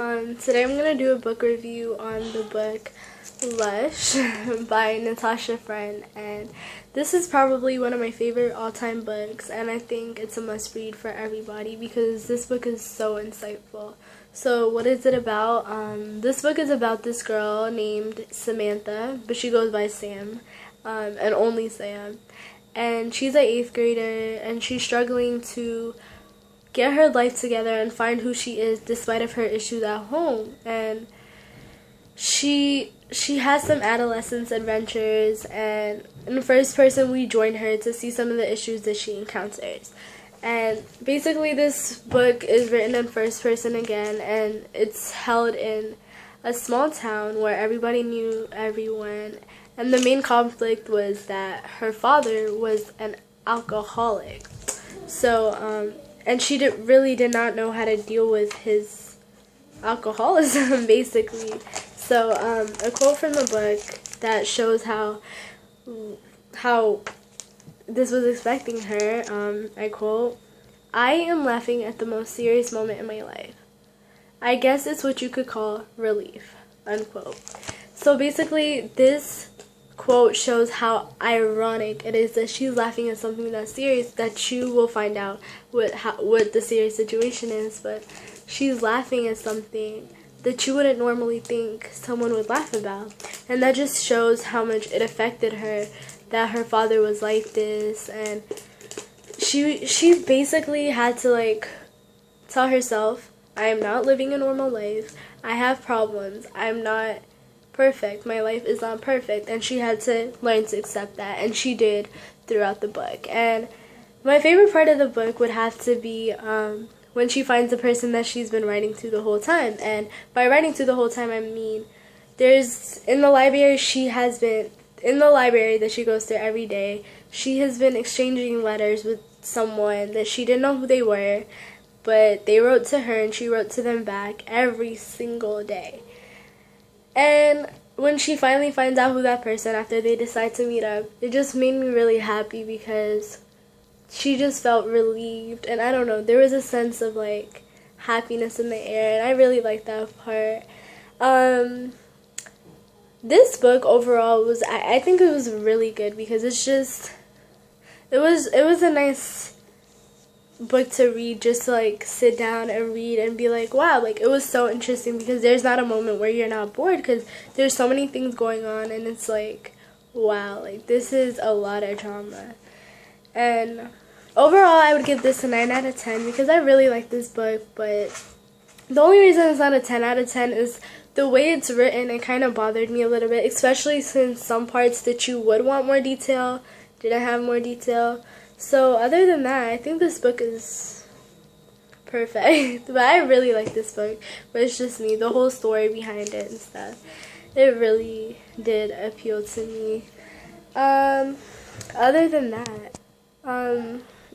Today I'm gonna do a book review on the book Lush by Natasha, and this is probably one of my favorite all-time books, and I think it's a must-read for everybody because this book is so insightful. So what is it about? This book is about this girl named Samantha, but she goes by Sam, and only Sam, and she's an 8th grader, and she's struggling to get her life together and find who she is despite of her issues at home. And she has some adolescence adventures, and in the first person we join her to see some of the issues that she encounters. And basically this book is written in first person again, and it's held in a small town where everybody knew everyone, and the main conflict was that her father was an alcoholic. So and she really did not know how to deal with his alcoholism, basically. So a quote from the book that shows how this was affecting her, I quote, "I am laughing at the most serious moment in my life. I guess it's what you could call relief," unquote. So basically this quote shows how ironic it is that she's laughing at something that's serious, that you will find out what the serious situation is, but she's laughing at something that you wouldn't normally think someone would laugh about. And that just shows how much it affected her that her father was like this, and she basically had to tell herself, I am not living a normal life, I have problems, I'm not perfect, my life is not perfect, and she had to learn to accept that, and she did throughout the book. And my favorite part of the book would have to be when she finds the person that she's been writing to the whole time. And by writing to the whole time, I mean in the library that she goes to every day, she has been exchanging letters with someone that she didn't know who they were, but they wrote to her and she wrote to them back every single day. And when she finally finds out who that person, after they decide to meet up, it just made me really happy because she just felt relieved, and I don't know, there was a sense of happiness in the air, and I really liked that part. This book overall was, I think it was really good because it was a nice book to read, just to sit down and read and be like, wow, it was so interesting because there's not a moment where you're not bored because there's so many things going on, and it's wow, this is a lot of drama. And overall I would give this a 9 out of 10 because I really like this book, but the only reason it's not a 10 out of 10 is the way it's written. It kind of bothered me a little bit, especially since some parts that you would want more detail didn't have more detail. So other than that, I think this book is perfect. But I really like this book, but it's just me. The whole story behind it and stuff, it really did appeal to me. Other than that,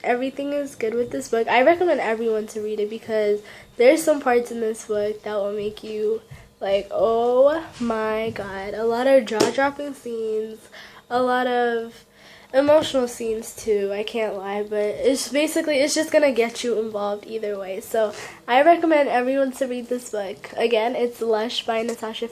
everything is good with this book. I recommend everyone to read it because there's some parts in this book that will make you oh my god. A lot of jaw-dropping scenes, a lot of emotional scenes too, I can't lie, but it's just gonna get you involved either way. So I recommend everyone to read this book. Again, it's Lush by Natasha.